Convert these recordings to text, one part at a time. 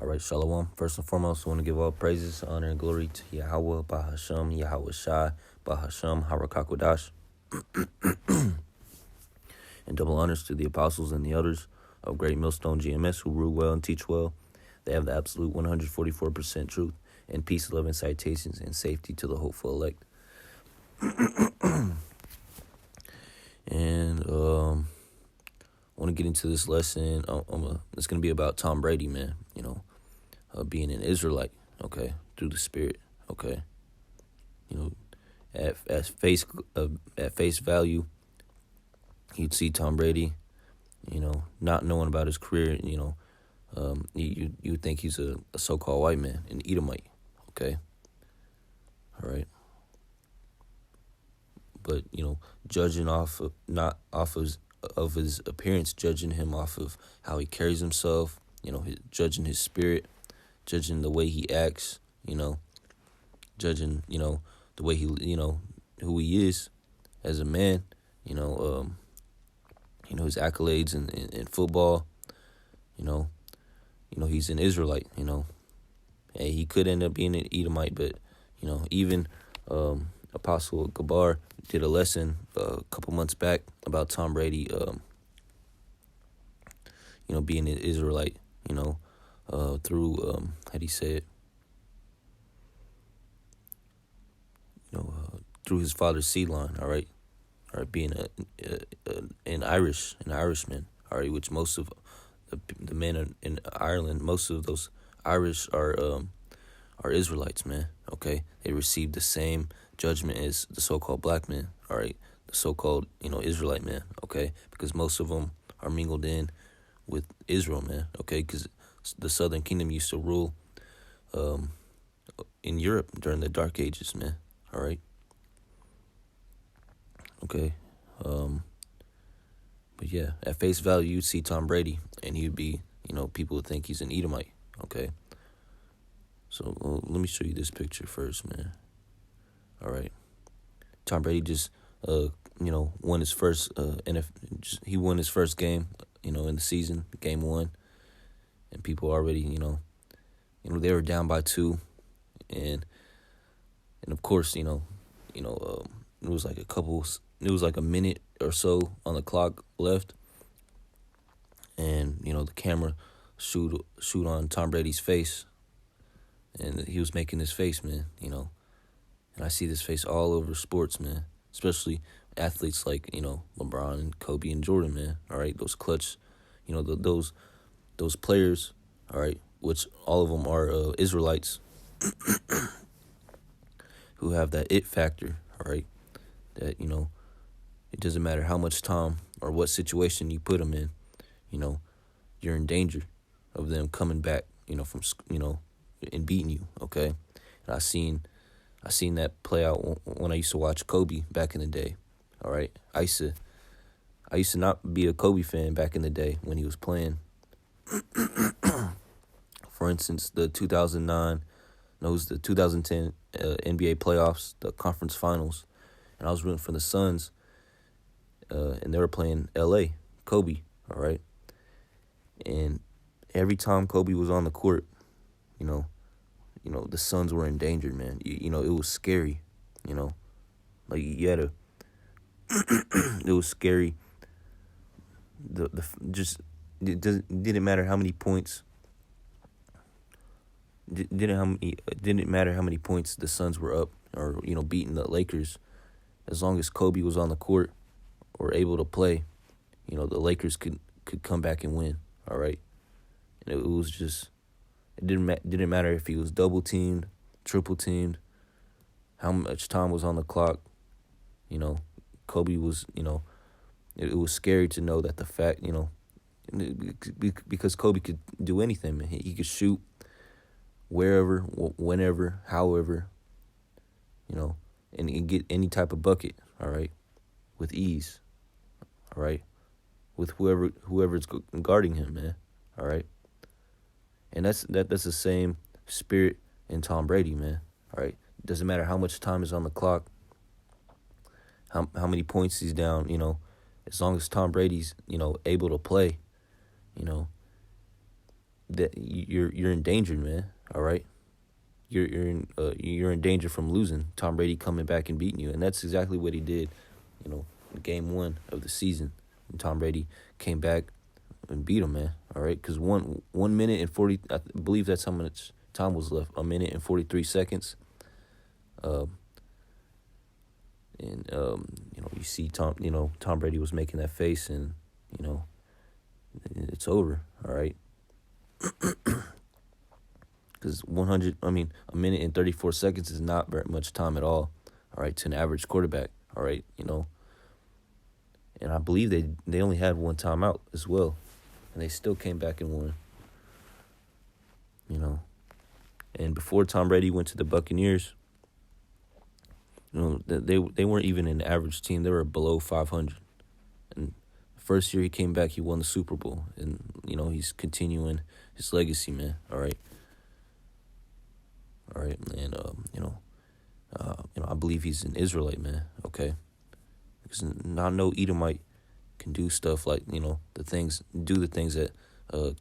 All right, Shalom. First and foremost, I want to give all praises, honor, and glory to Yahweh, Bahashem, Yahweh Shai, Bahashem, Harakakodash, and double honors to the apostles and the elders of Great Millstone GMS who rule well and teach well. They have the absolute 144% truth and peace, love, and citations and safety to the hopeful elect. And I want to get into this lesson. It's going to be about Tom Brady, man. Being an Israelite, okay, through the Spirit, okay. At face value, you'd see Tom Brady, not knowing about his career, you would think he's a so-called white man, an Edomite, okay, all right. But judging not off of his appearance, judging him off of how he carries himself, judging his spirit, judging the way he acts, judging, the way he, who he is as a man, his accolades in football, he's an Israelite, Hey, he could end up being an Edomite, but, even Apostle Gabar did a lesson a couple months back about Tom Brady, being an Israelite, through, how do you say it? Through his father's seed line, all right, being an Irishman, all right, which most of the men in Ireland, most of those Irish are Israelites, man, okay? They received the same judgment as the so-called black men, all right, the so-called, Israelite men, okay, because most of them are mingled in with Israel, man, okay, because the Southern Kingdom used to rule in Europe during the Dark Ages, man, all right, okay, but yeah, at face value, you'd see Tom Brady, and he'd be, people would think he's an Edomite, okay, so let me show you this picture first, man, all right, Tom Brady just, won his first, he won his first game, in the season, game 1, and people already, they were down by 2, and of course, it was like a minute or so on the clock left, and the camera shoot on Tom Brady's face, and he was making this face, man, and I see this face all over sports, man, especially athletes like LeBron and Kobe and Jordan, man. All right, those clutch, those players, all right, which all of them are Israelites who have that it factor, all right, that it doesn't matter how much time or what situation you put them in, you're in danger of them coming back, from and beating you, okay. And I seen that play out when I used to watch Kobe back in the day. All right, I used to not be a Kobe fan back in the day when he was playing. For instance, the 2010 NBA playoffs, the conference finals, and I was rooting for the Suns, and they were playing LA, Kobe. All right, and every time Kobe was on the court, the Suns were endangered, man. It was scary, like you had to. It was scary. It didn't matter how many points. Didn't matter how many points the Suns were up or beating the Lakers, as long as Kobe was on the court or able to play, the Lakers could come back and win. All right, and it was just. It didn't matter if he was double teamed, triple teamed, how much time was on the clock. Kobe was, it was scary to know that the fact, because Kobe could do anything, man. He could shoot wherever, whenever, however, and get any type of bucket, all right, with ease, all right, with whoever's guarding him, man, all right. And that's the same spirit in Tom Brady, man. All right, doesn't matter how much time is on the clock, how many points he's down. As long as Tom Brady's able to play, that you're endangered, man. All right, you're in danger from losing. Tom Brady coming back and beating you, and that's exactly what he did. In game 1 of the season, and Tom Brady came back and beat him, man. All right, because 1 minute and 40, I believe that's how much time was left. 1 minute and 43 seconds. You see Tom Brady was making that face, and it's over. All right. Because a minute and 34 seconds is not very much time at all. All right, to an average quarterback. All right, and I believe they only had one timeout as well, and they still came back and won. And before Tom Brady went to the Buccaneers, they weren't even an average team. They were below 500. And the first year he came back, he won the Super Bowl, and he's continuing his legacy, man. All right, and I believe he's an Israelite, man. Okay, because not no Edomite can do stuff like the things that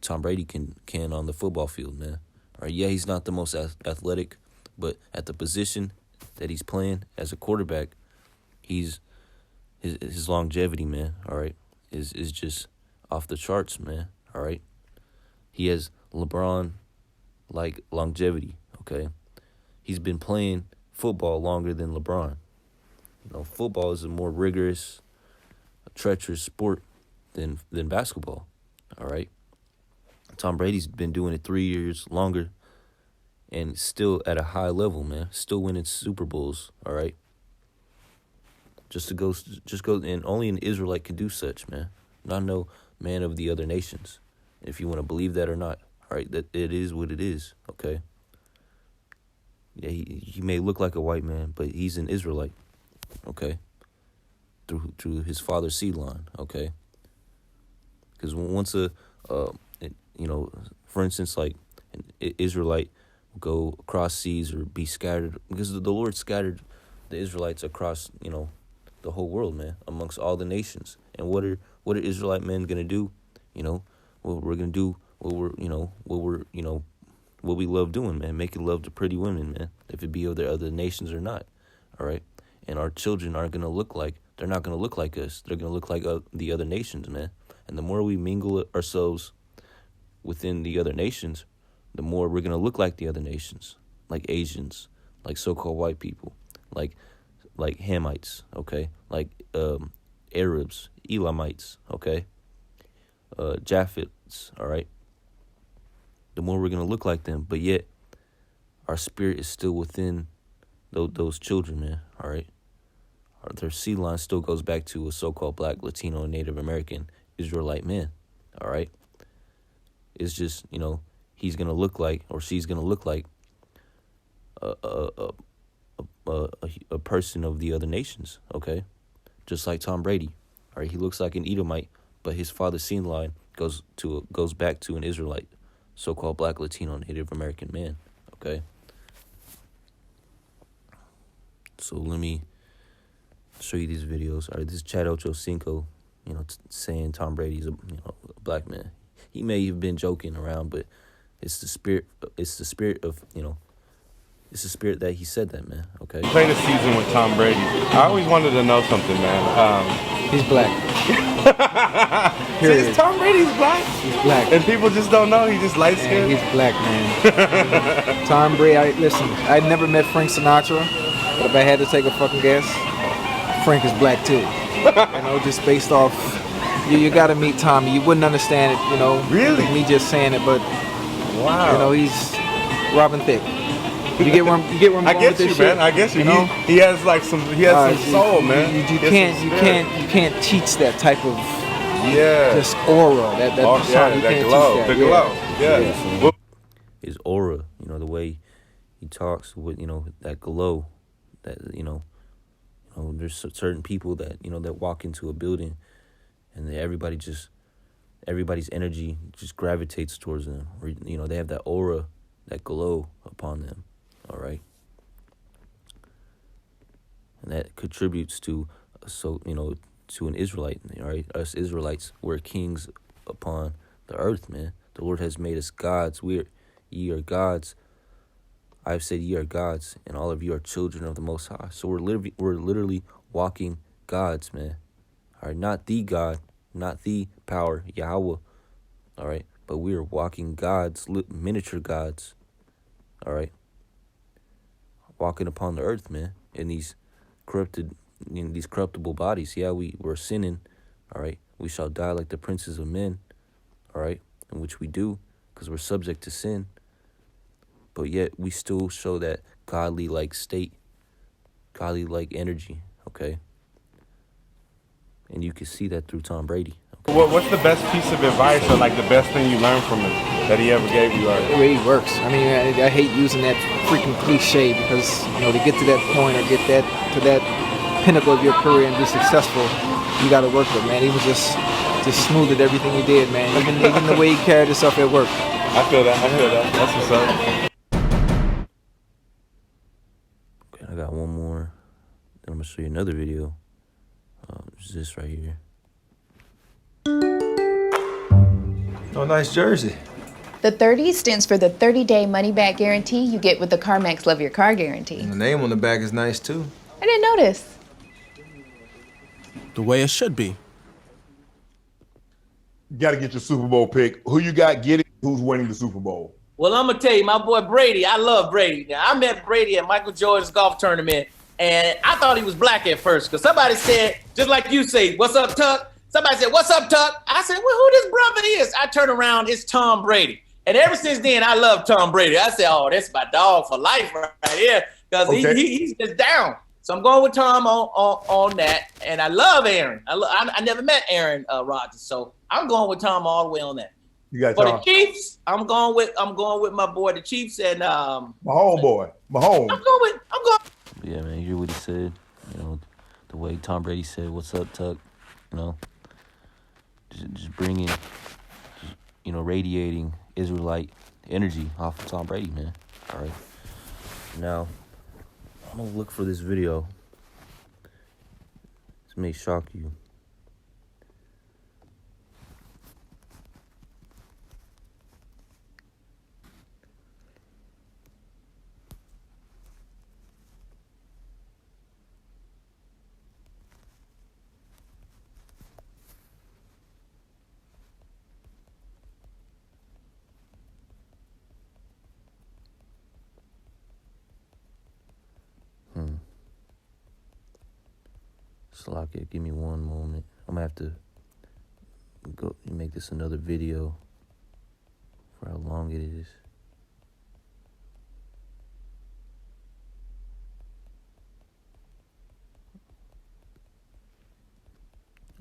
Tom Brady can on the football field, man. All right, yeah, he's not the most athletic, but at the position that he's playing as a quarterback, his longevity, man. All right, is just off the charts, man. All right, he has LeBron like longevity. Okay, he's been playing football longer than LeBron. Football is a more rigorous, treacherous sport than basketball. All right, Tom Brady's been doing it 3 years longer, and still at a high level, man. Still winning Super Bowls. All right, just go, and only an Israelite can do such, man. Not no man of the other nations. If you want to believe that or not, all right, that it is what it is. Okay. Yeah, he may look like a white man, but he's an Israelite. Okay. Through his father's seed line. Okay. Because once for instance, like an Israelite will go across seas or be scattered, because the Lord scattered the Israelites across the whole world, man, amongst all the nations. And what are Israelite men gonna do? What we're gonna do, what we love doing, man, making love to pretty women, man, if it be of the other nations or not. All right, and our children they're not gonna look like us. They're gonna look like the other nations, man. And the more we mingle ourselves within the other nations, the more we're gonna look like the other nations, like Asians, like so-called white people, like Hamites, okay, like Arabs, Elamites, okay, Japhets, all right. The more we're gonna look like them, but yet our spirit is still within those children, man. All right, their seed line still goes back to a so-called Black, Latino, and Native American Israelite man. All right, it's just he's gonna look like, or she's gonna look like a person of the other nations. Okay, just like Tom Brady. All right, he looks like an Edomite, but his father's seed line goes back to an Israelite, so-called Black, Latino, Native American man. Okay. So let me show you these videos. All right, this is Chad Ochocinco, saying Tom Brady's a black man. He may have been joking around, but it's the spirit. It's the spirit of It's the spirit that he said that, man. Okay. Played a season with Tom Brady. I always wanted to know something, man. He's black. See, Tom Brady's black. He's black. And people just don't know. He just light skinned. He's black, man. Tom Brady. Listen, I never met Frank Sinatra, but if I had to take a fucking guess, Frank is black too. Just based off. You got to meet Tommy. You wouldn't understand it, Really? Like me just saying it, but wow. He's Robin Thicke. You get where I'm going with this shit? Man. I guess you. He has some soul, man. You can't teach that type of just aura. That glow. The glow. Yeah. His aura, the way he talks with that glow, that there's certain people that that walk into a building, and everybody's energy just gravitates towards them, or they have that aura, that glow upon them. All right, and that contributes to to an Israelite. All right, us Israelites, we're kings upon the earth, man. The Lord has made us gods. Ye are gods. I have said ye are gods, and all of you are children of the Most High. So we're literally walking gods, man. All right, not the God, not the power, Yahweh. All right, but we are walking gods, miniature gods. All right, walking upon the earth, man, in these these corruptible bodies. Yeah, we're sinning. All right, we shall die like the princes of men. All right, in which we do, because we're subject to sin. But yet we still show that godly-like state, godly-like energy, okay? And you can see that through Tom Brady. Okay? What's the best piece of advice or like the best thing you learned from him that he ever gave you? It really works. I mean, I hate using that freaking cliche because, to get to that point or get to that pinnacle of your career and be successful, you got to work with, man. He was just smooth at everything he did, man. Even the way he carried himself at work. I feel that. That's what's up. Okay, I got one more. Then I'm going to show you another video. It's this right here. Oh, nice jersey. The 30 stands for the 30-day money-back guarantee you get with the CarMax Love Your Car guarantee. And the name on the back is nice, too. I didn't notice. The way it should be. You got to get your Super Bowl pick. Who you got getting? Who's winning the Super Bowl? Well, I'm going to tell you, my boy Brady, I love Brady. Now, I met Brady at Michael Jordan's golf tournament, and I thought he was black at first because somebody said, just like you say, what's up, Tuck? Somebody said, what's up, Tuck? I said, well, who this brother is? I turn around, it's Tom Brady. And ever since then, I love Tom Brady. I said, oh, that's my dog for life right here because he's just down. So I'm going with Tom on that. And I love Aaron. I never met Aaron Rodgers, so I'm going with Tom all the way on that. You got For Tom. the Chiefs, I'm going with my boy, the Chiefs, and My homeboy. Mahomes. I'm going. Yeah, man, you hear what he said? The way Tom Brady said, what's up, Tuck? Just bringing, radiating Israelite energy off of Tom Brady, man. All right. Now, I'm going to look for this video. This may shock you. Slakia, give me one moment. I'm gonna have to go make this another video for how long it is.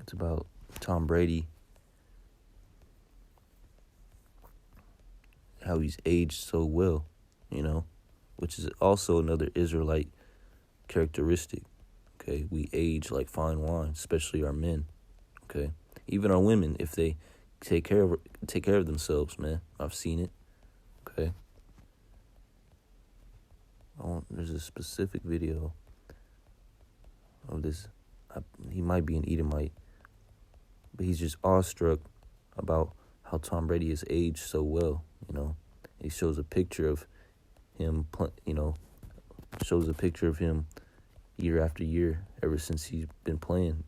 It's about Tom Brady, how he's aged so well, which is also another Israelite characteristic. Okay, we age like fine wine, especially our men. Okay, even our women, if they take care of themselves, man. I've seen it. Okay. There's a specific video of this. He might be an Edomite, but he's just awestruck about how Tom Brady has aged so well. He shows a picture of him. Shows a picture of him year after year, ever since he's been playing.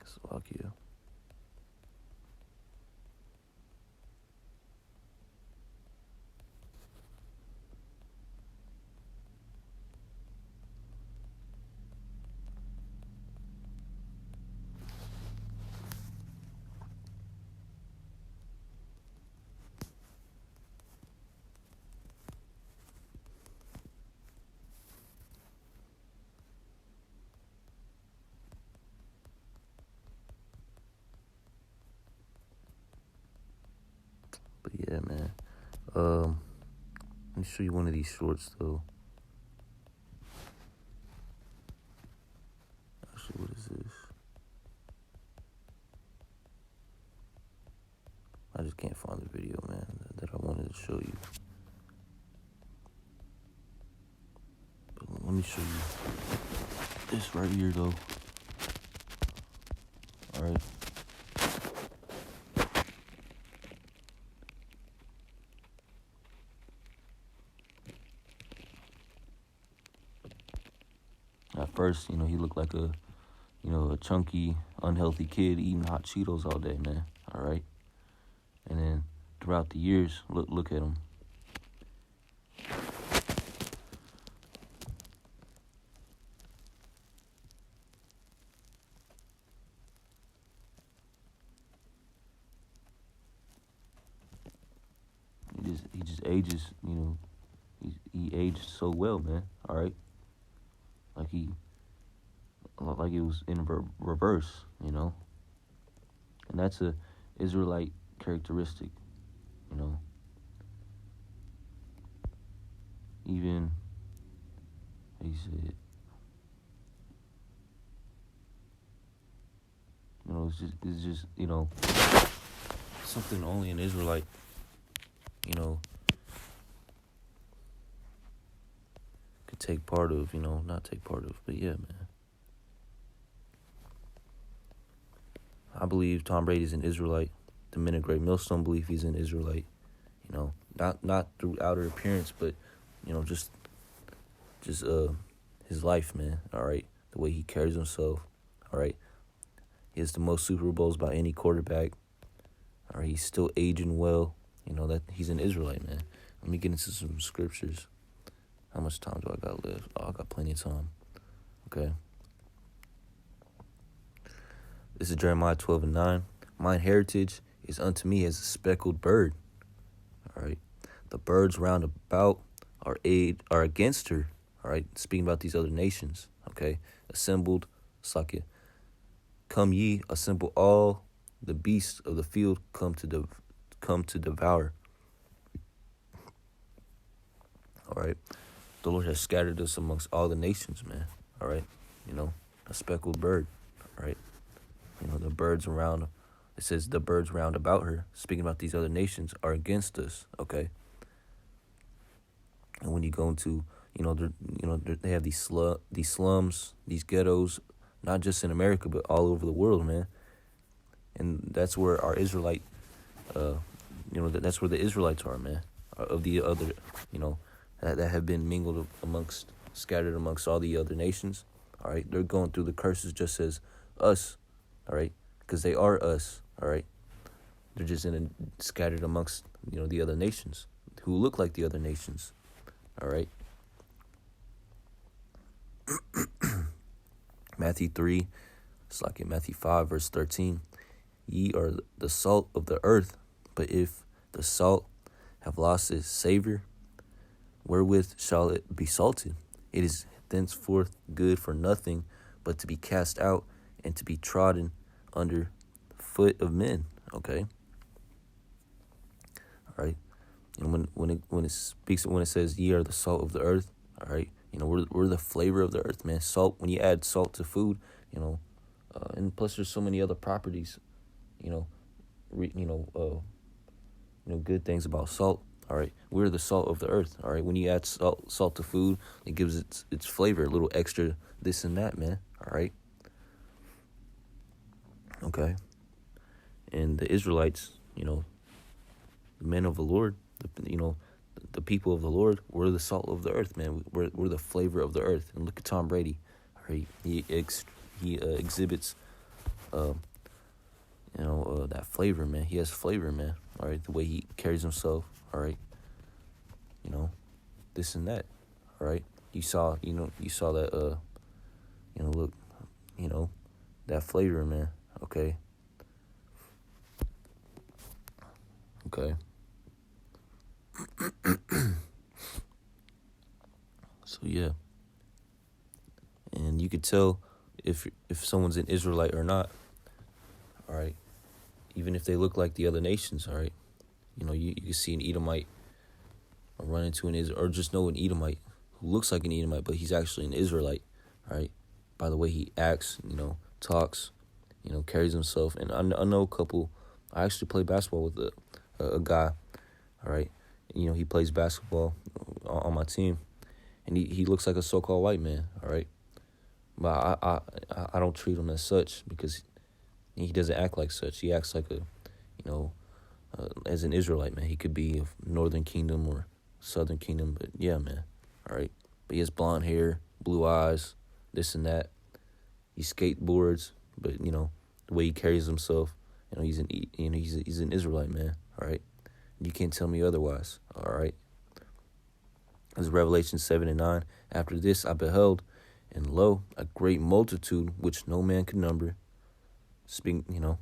Slovakia. But yeah, man. Let me show you one of these shorts though. Actually, what is this? I just can't find the video, man, that I wanted to show you. But let me show you this right here though. All right. At first, he looked like a chunky, unhealthy kid eating hot Cheetos all day, man. All right. And then throughout the years, look at him. He just ages, he aged so well, man. All right. Like it was in reverse, and that's a Israelite characteristic, Even he said, it's just something only an Israelite, could take part of, not take part of, but yeah, man. I believe Tom Brady's an Israelite. The men of Great Millstone believe he's an Israelite. Not through outer appearance, but just his life, man. All right, the way he carries himself. All right, he has the most Super Bowls by any quarterback. All right, he's still aging well. That he's an Israelite, man. Let me get into some scriptures. How much time do I got left? Oh, I got plenty of time. Okay. This is Jeremiah 12:9. Mine heritage is unto me as a speckled bird. All right. The birds round about are against her. All right. Speaking about these other nations. Okay. Assembled. Slakia. Come ye, assemble all the beasts of the field, come to devour. All right. The Lord has scattered us amongst all the nations, man. All right. A speckled bird. All right. The birds around, it says the birds round about her, speaking about these other nations, are against us, okay? And when you go into, they have these slums, these ghettos, not just in America, but all over the world, man. And that's where our Israelite, that's where the Israelites are, man, of the other, that have been scattered amongst all the other nations, all right? They're going through the curses just as us. All right, because they are us. All right, they're just scattered amongst the other nations who look like the other nations. All right. Matthew 3, it's like in Matthew 5, verse 13. Ye are the salt of the earth, but if the salt have lost its savor, wherewith shall it be salted? It is thenceforth good for nothing but to be cast out and to be trodden under the foot of men. Okay. All right. And when it says ye are the salt of the earth, all right, we're the flavor of the earth, man. Salt, when you add salt to food, and plus there's so many other properties, good things about salt. All right, we're the salt of the earth. All right, when you add salt to food, it gives its flavor, a little extra this and that, man. All right. Okay. And the Israelites, the men of the Lord, the people of the Lord, we're the salt of the earth, man. We're the flavor of the earth. And look at Tom Brady. All right, he exhibits that flavor, man. He has flavor, man. All right, the way he carries himself. All right, this and that. All right, you saw that. Look, that flavor, man. Okay. So yeah, and you could tell if someone's an Israelite or not. All right, even if they look like the other nations. All right, you can see an Edomite or run into an Israel, or just know an Edomite who looks like an Edomite, but he's actually an Israelite. All right, by the way he acts, talks, carries himself. And I know a couple. I actually play basketball with a guy. All right, he plays basketball on my team, and he looks like a so-called white man. All right, but I don't treat him as such because he doesn't act like such. He acts like as an Israelite, man. He could be of Northern Kingdom or Southern Kingdom, but yeah, man. All right, but he has blonde hair, blue eyes, this and that. He skateboards, but the way he carries himself, he's an Israelite, man. All right, you can't tell me otherwise. All right. As Revelation 7:9, after this I beheld, and lo, a great multitude which no man could number. Speaking,